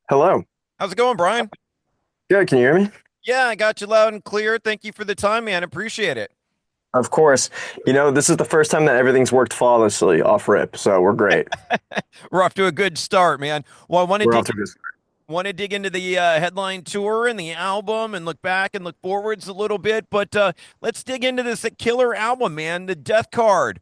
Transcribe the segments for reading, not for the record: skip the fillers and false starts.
Hello. How's it going, Brian? Good. Can you hear me? Yeah, I got you loud and clear. Thank you for the time, man. Appreciate it. Of course. This is the first time that everything's worked flawlessly off rip, so we're great. We're off to a good start, man. Well, I want to We're off to this. dig into the headline tour and the album and look back and look forwards a little bit, but let's dig into this killer album, man. The Death Card.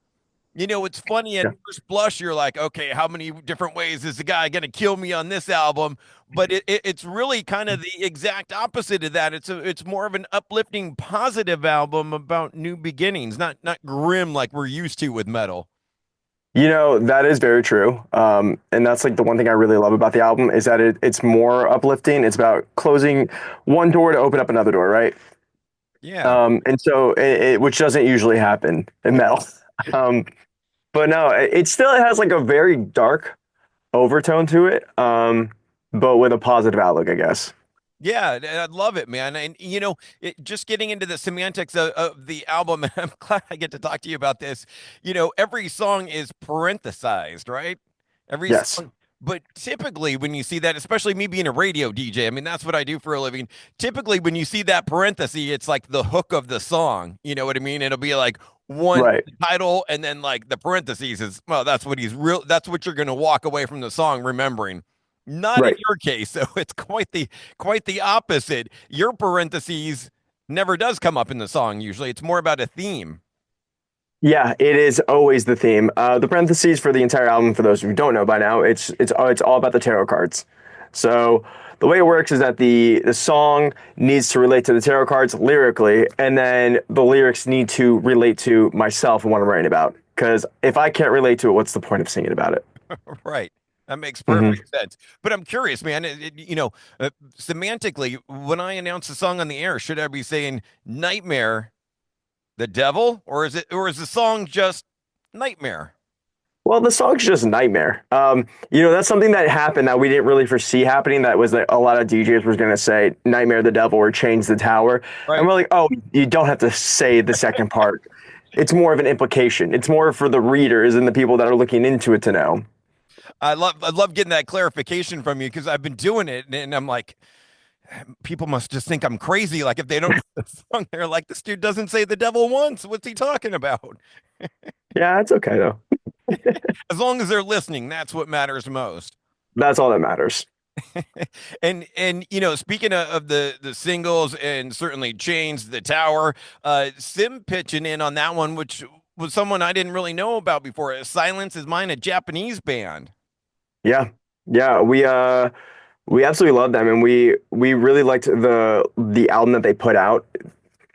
It's funny at Yeah. first blush, you're like, okay, how many different ways is the guy going to kill me on this album? But it's really kind of the exact opposite of that. It's more of an uplifting, positive album about new beginnings, not grim like we're used to with metal. That is very true. And that's like the one thing I really love about the album is that it's more uplifting. It's about closing one door to open up another door, right? Yeah. And so which doesn't usually happen in metal. Um, but no, it still has like a very dark overtone to it, but with a positive outlook, I guess. Yeah, and I love it, man. And just getting into the semantics of the album, and I'm glad I get to talk to you about this. Every song is parenthesized, right? Every Yes. song, but typically when you see that, especially me being a radio DJ, I mean that's what I do for a living. Typically when you see that parenthesis, it's like the hook of the song. You know what I mean? It'll be like one Right. title and then like the parentheses is well, that's what he's real. That's what you're going to walk away from the song remembering. Not in Right. your case, so it's quite the opposite. Your parentheses never does come up in the song usually. It's more about a theme. Yeah, it is always the theme. The parentheses for the entire album, for those who don't know by now, it's all about the tarot cards. So the way it works is that the song needs to relate to the tarot cards lyrically, and then the lyrics need to relate to myself and what I'm writing about. Because if I can't relate to it, what's the point of singing about it? Right. That makes Hmm. perfect sense. But I'm curious, man. Semantically, when I announce a song on the air, should I be saying "Nightmare," the devil, or is the song just "Nightmare"? Well, the song's just Nightmare. That's something that happened that we didn't really foresee happening. That was that a lot of DJs was going to say Nightmare the Devil or Change the Tower. And Right. we're like, oh, you don't have to say the second part. It's more of an implication. It's more for the readers and the people that are looking into it to know. I love getting that clarification from you because I've been doing it, and I'm like, people must just think I'm crazy. Like if they don't know the song, they're like, this dude doesn't say the devil once. What's he talking about? Yeah, it's okay though. As long as they're listening, that's what matters most. That's all that matters. And speaking of the singles and certainly Chains, the Tower, Sim pitching in on that one, which was someone I didn't really know about before. Silence is Mine, a Japanese band. Yeah. Yeah, we absolutely love them and we really liked the album that they put out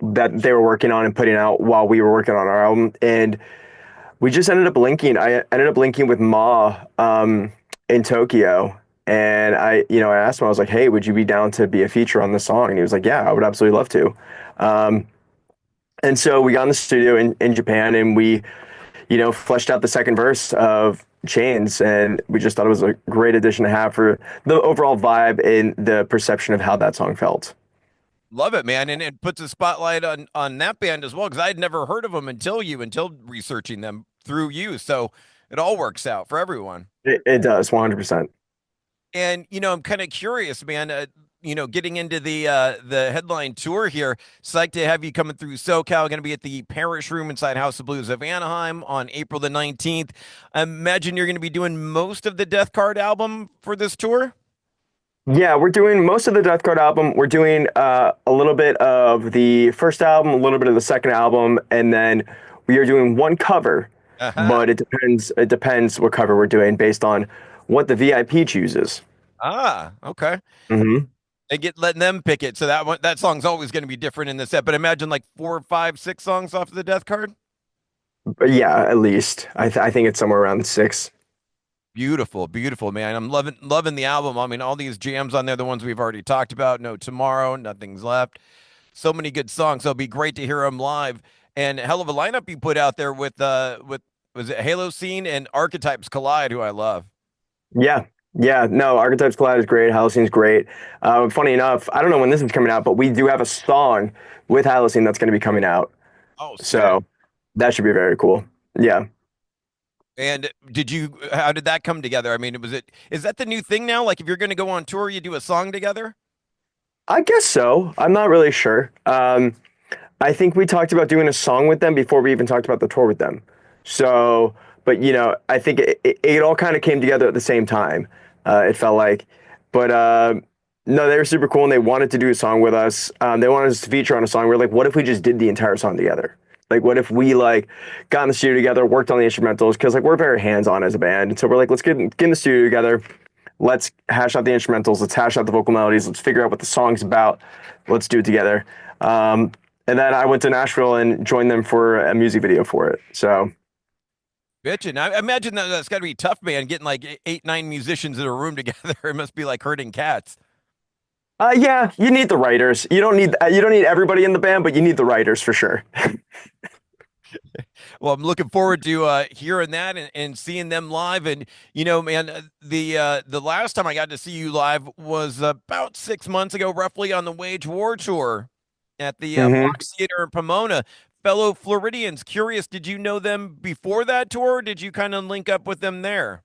that they were working on and putting out while we were working on our album. And we just ended up linking. I ended up linking with Ma in Tokyo, and I asked him. I was like, "Hey, would you be down to be a feature on this song?" And he was like, "Yeah, I would absolutely love to." Um, and so we got in the studio in Japan, and we fleshed out the second verse of Chains, and we just thought it was a great addition to have for the overall vibe and the perception of how that song felt. Love it, man, and it puts a spotlight on that band as well because I had never heard of them until researching them through you. So it all works out for everyone. It does 100%. And I'm kind of curious, man. Getting into the headline tour here. Psyched to have you coming through SoCal. Going to be at the Parish Room inside House of Blues of Anaheim on April the 19th. I imagine you're going to be doing most of the Death Card album for this tour. Yeah, we're doing most of the Death Card album. We're doing a little bit of the first album, a little bit of the second album, and then we are doing one cover. Uh-huh. But it depends. It depends what cover we're doing based on what the VIP chooses. Ah, okay. Hmm. They get letting them pick it. So that song's always going to be different in the set. But imagine like four, five, six songs off of the Death Card. But yeah, at least I think it's somewhere around six. Beautiful, beautiful, man. I'm loving the album. I mean, all these jams on there, the ones we've already talked about. No Tomorrow, Nothing's Left. So many good songs. So it'll be great to hear them live. And hell of a lineup you put out there with was it Halo Scene and Archetypes Collide, who I love. Yeah, yeah. No, Archetypes Collide is great. Halcyon's great. Funny enough, I don't know when this is coming out, but we do have a song with Halcyon that's going to be coming out. Oh, sick. So that should be very cool. Yeah. And how did that come together? I mean, is that the new thing now? Like if you're going to go on tour, you do a song together? I guess so. I'm not really sure. I think we talked about doing a song with them before we even talked about the tour with them. So, but I think it all kind of came together at the same time. It felt like, but no, they were super cool and they wanted to do a song with us. They wanted us to feature on a song. We are like, what if we just did the entire song together? Like, what if we like got in the studio together, worked on the instrumentals? Because like we're very hands on as a band, and so we're like, let's get in the studio together. Let's hash out the instrumentals. Let's hash out the vocal melodies. Let's figure out what the song's about. Let's do it together. And then I went to Nashville and joined them for a music video for it. So, Bitchin'. I imagine that's got to be tough, man, getting like eight, nine musicians in a room together. It must be like herding cats. yeah, you need the writers. You don't need everybody in the band, but you need the writers for sure. Well, I'm looking forward to hearing that and seeing them live. And man, the last time I got to see you live was about 6 months ago, roughly on the Wage War tour at the hmm Fox Theater in Pomona. Fellow Floridians, curious, did you know them before that tour? Or did you kind of link up with them there?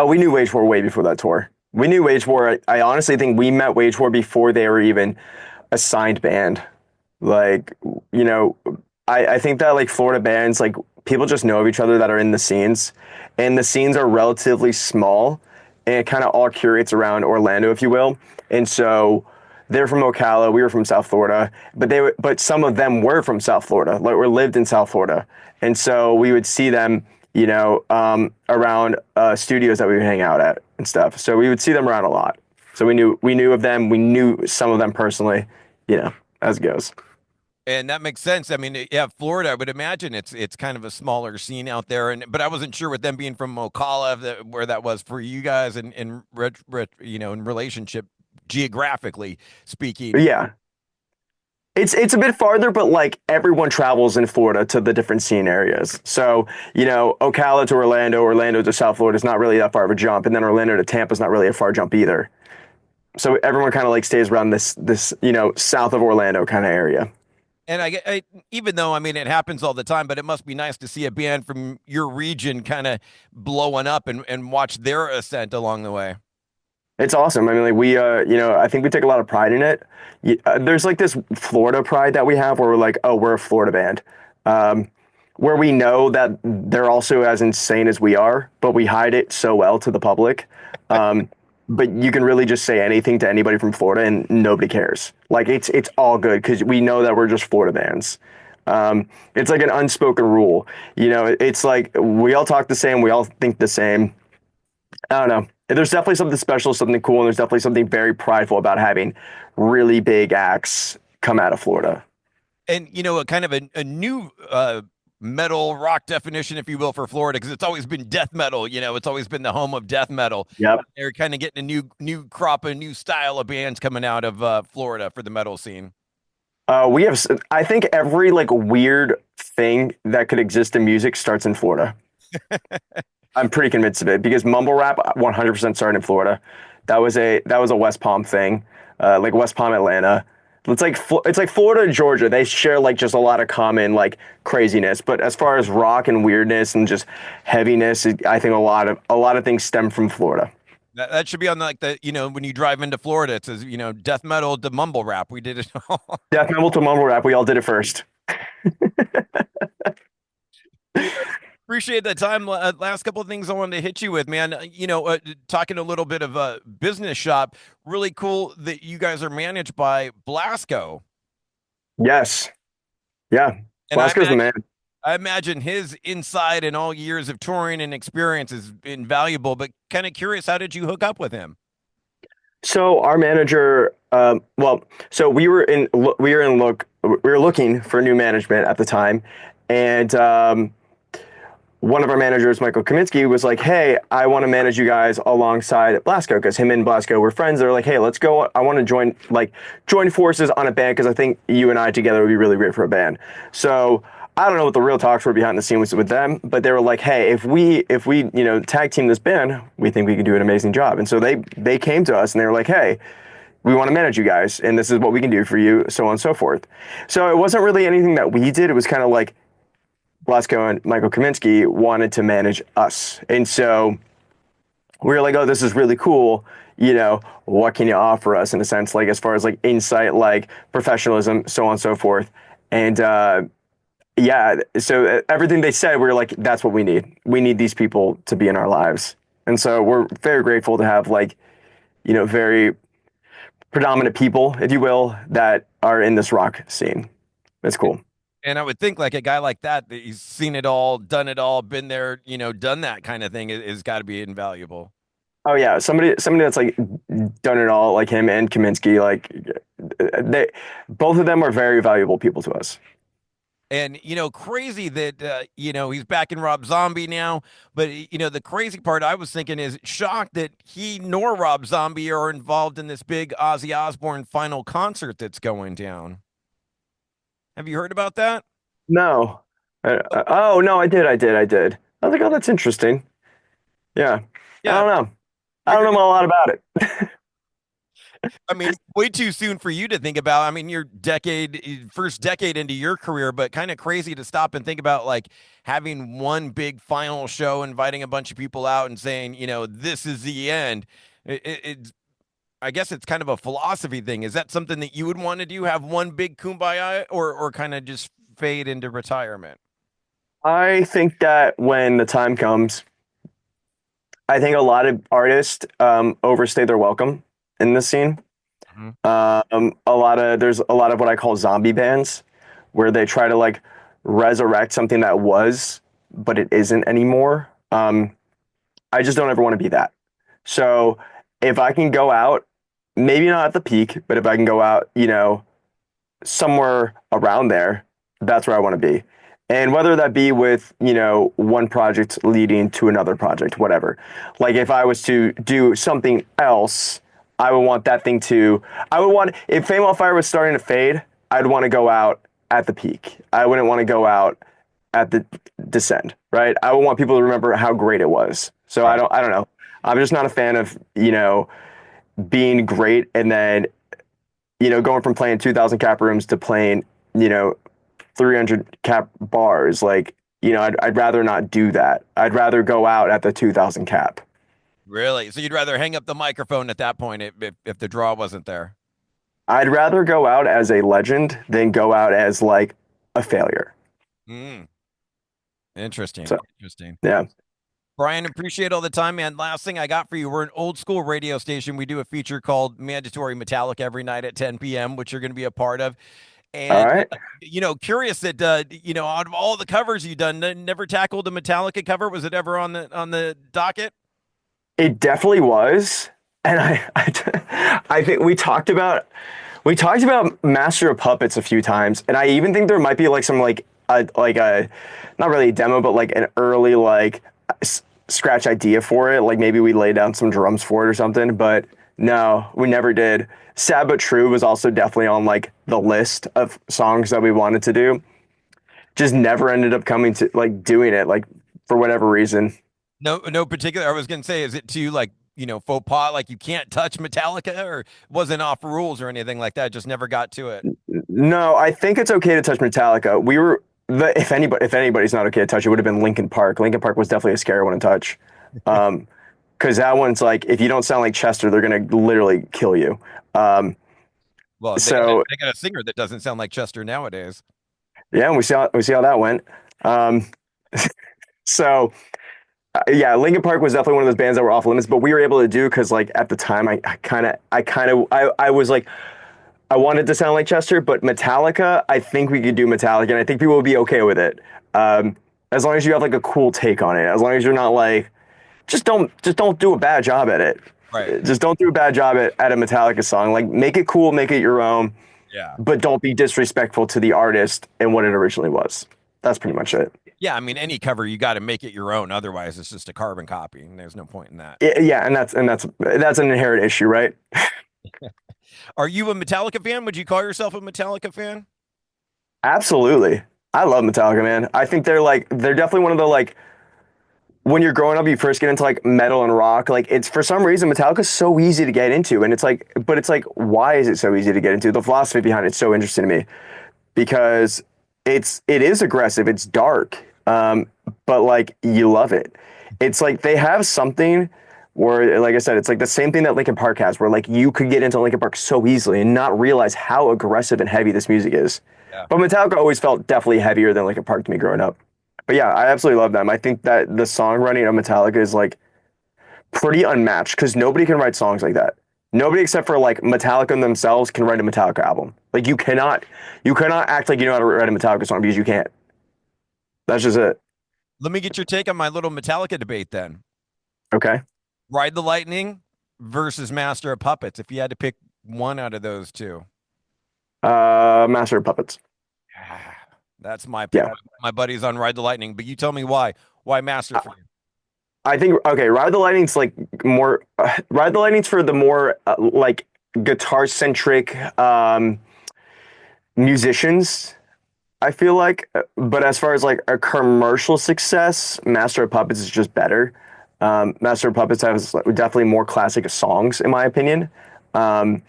We knew Wage War way before that tour. We knew Wage War. I honestly think we met Wage War before they were even a signed band. Like, you know, I think that like Florida bands, like people just know of each other that are in the scenes, and the scenes are relatively small, and it kind of all curates around Orlando, if you will. And so they're from Ocala, we were from South Florida, but some of them were from South Florida, like or lived in South Florida, and so we would see them, around studios that we would hang out at and stuff. So we would see them around a lot. So we knew of them, we knew some of them personally, as it goes. And that makes sense. I mean, yeah, Florida, I would imagine it's kind of a smaller scene out there, and but I wasn't sure with them being from Ocala where that was for you guys, and in relationship geographically speaking. But yeah, it's a bit farther, but like everyone travels in Florida to the different scene areas. So, Ocala to Orlando, Orlando to South Florida is not really that far of a jump, and then Orlando to Tampa is not really a far jump either. So everyone kind of like stays around this south of Orlando kind of area. And even though I mean it happens all the time, but it must be nice to see a band from your region kind of blowing up and watch their ascent along the way. It's awesome. I mean, like I think we take a lot of pride in it. There's like this Florida pride that we have where we're like, oh, we're a Florida band. Where we know that they're also as insane as we are, but we hide it so well to the public. Um, but you can really just say anything to anybody from Florida and nobody cares. Like it's all good because we know that we're just Florida bands. It's like an unspoken rule. It's like we all talk the same, we all think the same. I don't know. There's definitely something special, something cool, and there's definitely something very prideful about having really big acts come out of Florida. And a kind of a new metal rock definition, if you will, for Florida, because it's always been death metal. It's always been the home of death metal. Yep. They're kind of getting a new crop, a new style of bands coming out of Florida for the metal scene. I think every like weird thing that could exist in music starts in Florida. I'm pretty convinced of it because mumble rap 100% started in Florida. That was a West Palm thing, like West Palm, Atlanta. It's like Florida and Georgia. They share like just a lot of common like craziness. But as far as rock and weirdness and just heaviness, I think a lot of things stem from Florida. That should be on like when you drive into Florida, it says death metal to mumble rap. We did it all. Death metal to mumble rap, we all did it first. Appreciate the time. Last couple of things I wanted to hit you with, man. Talking a little bit of a business shop. Really cool that you guys are managed by Blasko. Yes, yeah. And Blasko's the man. I imagine his insight and all years of touring and experience is invaluable. But kind of curious, how did you hook up with him? So our manager, so we were looking for new management at the time, and one of our managers, Michael Kaminsky, was like, "Hey, I want to manage you guys alongside Blasko because him and Blasko were friends." They're like, "Hey, let's go. I want to join forces on a band because I think you and I together would be really great for a band." So I don't know what the real talks were behind the scenes with them, but they were like, "Hey, if we tag team this band, we think we can do an amazing job." And so they came to us and they were like, "Hey, we want to manage you guys, and this is what we can do for you, so on and so forth." So it wasn't really anything that we did. It was kind of like Blasko and Michael Kaminsky wanted to manage us. And so we were like, oh, this is really cool. What can you offer us in a sense, like as far as like insight, like professionalism, so on and so forth. And yeah, so everything they said, we were like, that's what we need. We need these people to be in our lives. And so we're very grateful to have like, very predominant people, if you will, that are in this rock scene. It's cool. And I would think like a guy like that, that he's seen it all, done it all, been there, done that kind of thing is got to be invaluable. Oh yeah, somebody that's like done it all, like him and Kaminsky, like they both of them are very valuable people to us. And crazy that he's back in Rob Zombie now. But the crazy part I was thinking is shocked that he nor Rob Zombie are involved in this big Ozzy Osbourne final concert that's going down. Have you heard about that? No. Oh no, I did. I was like, oh, that's interesting. Yeah. I Yeah, don't know. I you're don't gonna. know a lot about it. I mean, way too soon for you to think about. I mean, your first decade into your career, but kind of crazy to stop and think about like having one big final show, inviting a bunch of people out and saying, this is the end. It's I guess it's kind of a philosophy thing. Is that something that you would want to do? Have one big kumbaya, or kind of just fade into retirement? I think that when the time comes, I think a lot of artists overstay their welcome in this scene. Mhm. There's a lot of what I call zombie bands, where they try to like resurrect something that was, but it isn't anymore. I just don't ever want to be that. So if I can go out, maybe not at the peak, but if I can go out, somewhere around there, that's where I want to be. And whether that be with, one project leading to another project, whatever. Like if I was to do something else, I would want that thing to, I would want, if Fame on Fire was starting to fade, I'd want to go out at the peak. I wouldn't want to go out at the descend, right? I would want people to remember how great it was. So Right. I don't know. I'm just not a fan of, being great and then, going from playing 2,000 cap rooms to playing, you know, 300 cap bars. Like, I'd rather not do that. I'd rather go out at the 2,000 cap. Really? So you'd rather hang up the microphone at that point if the draw wasn't there? I'd rather go out as a legend than go out as like a failure. Mm, interesting. So, Interesting. yeah. Brian, appreciate all the time, man. Last thing I got for you, we're an old school radio station. We do a feature called Mandatory Metallic every night at 10 p.m., which you're going to be a part of. All And right. curious that out of all the covers you've done, never tackled a Metallica cover. Was it ever on the docket? It definitely was. And I think we talked about Master of Puppets a few times, and I even think there might be like some like a not really a demo, but like an early like scratch idea for it. Like maybe we laid down some drums for it or something. But no, we never did. Sad but True was also definitely on like the list of songs that we wanted to do. Just never ended up coming to like doing it like for whatever reason. No, no particular. I was going to say, is it too like faux pas, like you can't touch Metallica, or wasn't off rules or anything like that? Just never got to it. No, I think it's okay to touch Metallica. We were if anybody's not okay to touch, it would have been Linkin Park. Linkin Park was definitely a scary one to touch. Because that one's like if you don't sound like Chester, they're gonna literally kill you. Um, Well, so they got a singer that doesn't sound like Chester nowadays. yeah, we see how that went. Um, so yeah, Linkin Park was definitely one of those bands that were off limits, but we were able to do because like at the time I was like I wanted to sound like Chester, but Metallica, I think we could do Metallica, and I think people would be okay with it. As long as you have like a cool take on it, as long as you're not like just don't do a bad job at it. Right. Just don't do a bad job at a Metallica song. Like make it cool, make it your own, Yeah. but don't be disrespectful to the artist and what it originally was. That's pretty much it. Yeah, I mean, any cover you got to make it your own. Otherwise, it's just a carbon copy, and there's no point in that. Yeah, and that's an inherent issue, right? Are you a Metallica fan? Would you call yourself a Metallica fan? Absolutely. I love Metallica, man. I think they're definitely one of the like when you're growing up, you first get into like metal and rock. Like it's for some reason Metallica's so easy to get into, and it's like, why is it so easy to get into? The philosophy behind it's so interesting to me because it is aggressive, it's dark, um, but like you love it. It's like they have something where, like I said, it's like the same thing that Linkin Park has, where like you could get into Linkin Park so easily and not realize how aggressive and heavy this music is. Yeah. But Metallica always felt definitely heavier than Linkin Park to me growing up. But yeah, I absolutely love them. I think that the songwriting of Metallica is like pretty unmatched because nobody can write songs like that. Nobody except for like Metallica themselves can write a Metallica album. Like you cannot act like you know how to write a Metallica song because you can't. That's just it. Let me get your take on my little Metallica debate then. Okay. Ride the Lightning versus Master of Puppets. If you had to pick one out of those two. Master of Puppets. That's my pick. Yeah. My buddy's on Ride the Lightning, but you tell me why. Why Master for you? I think okay, Ride the Lightning's like more Ride the Lightning's for the more like guitar centric musicians. I feel like, but as far as like a commercial success, Master of Puppets is just better. Master of Puppets has like, definitely more classic songs, in my opinion. Um,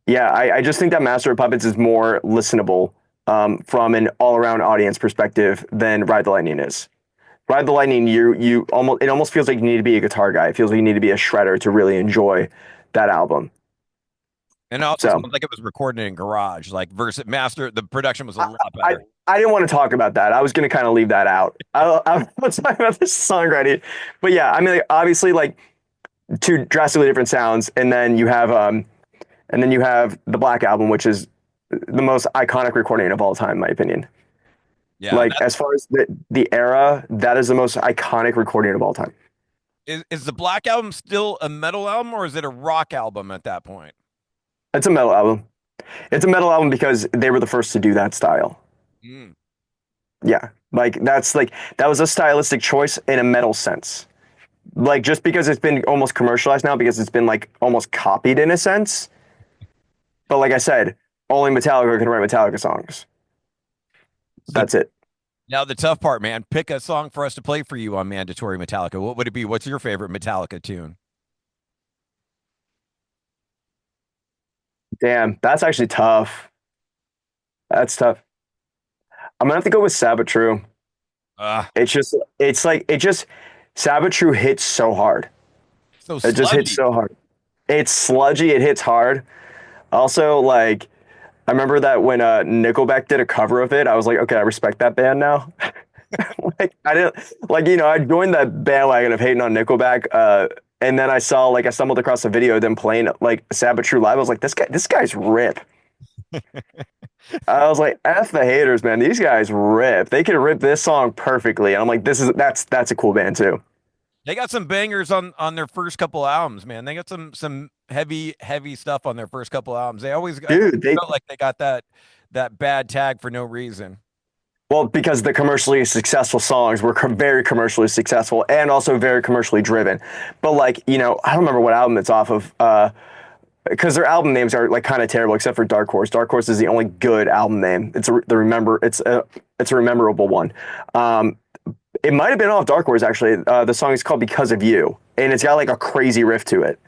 yeah, I just think that Master of Puppets is more listenable from an all around audience perspective than Ride the Lightning is. Ride the Lightning, you almost it almost feels like you need to be a guitar guy. It feels like you need to be a shredder to really enjoy that album. And it also So sounds like it was recorded in garage, like versus Master. The production was a I, lot I, better. I didn't want to talk about that. I was going to kind of leave that out. I'm not talking about this songwriting, but yeah, I mean, like, obviously, like two drastically different sounds, and then you have the Black Album, which is the most iconic recording of all time, in my opinion. Yeah. Like as far as the era, that is the most iconic recording of all time. Is the Black Album still a metal album or is it a rock album at that point? It's a metal album. It's a metal album because they were the first to do that style. Mm. Yeah. Like that was a stylistic choice in a metal sense. Like just because it's been almost commercialized now because it's been like almost copied in a sense. But like I said, only Metallica can write Metallica songs. So That's it. now the tough part, man. Pick a song for us to play for you on Mandatory Metallica. What would it be? What's your favorite Metallica tune? Damn, that's actually tough. That's tough. I'm gonna have to go with Sabbath True. Uh, It's like it just Sabbath True hits so hard. so It just hits sludgy. so hard. It's sludgy, it hits hard. Also, like I remember that when Nickelback did a cover of it, I was like, okay, I respect that band now. Like I didn't like I joined that bandwagon of hating on Nickelback, and then I stumbled across a video of them playing like Sabbath True live. I was like, this guy's rip. I was like, F the haters, man. These guys rip. They can rip this song perfectly. And I'm like, that's a cool band too. They got some bangers on their first couple albums, man. They got some heavy stuff on their first couple albums. They always I Dude, they felt like they got that bad tag for no reason. well, because the commercially successful songs were very commercially successful and also very commercially driven. But like, I don't remember what album it's off of. Because their album names are like kind of terrible, except for Dark Horse. Dark Horse is the only good album name. It's a rememberable one. Um, it might have been off Dark Horse actually. The song is called "Because of You," and it's got like a crazy riff to it.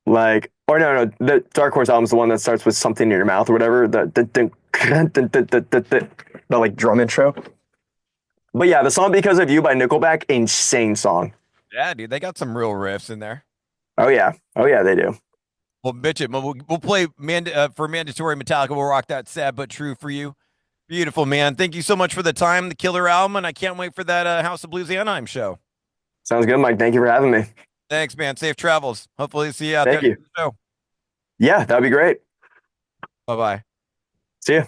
Like, or no, the Dark Horse album is the one that starts with something in your mouth or whatever. The like drum intro. But yeah, the song "Because of You" by Nickelback, insane song. Yeah, dude, they got some real riffs in there. Oh yeah, they do. Well, bitch it. We'll play for mandatory Metallica. We'll rock that sad but true for you. Beautiful, man. Thank you so much for the time, the killer album, and I can't wait for that House of Blues Anaheim show. Sounds good, Mike. Thank you for having me. Thanks, man. Safe travels. Hopefully, see you out there Thank at you. the show. Yeah, that'd be great. Bye bye. See ya.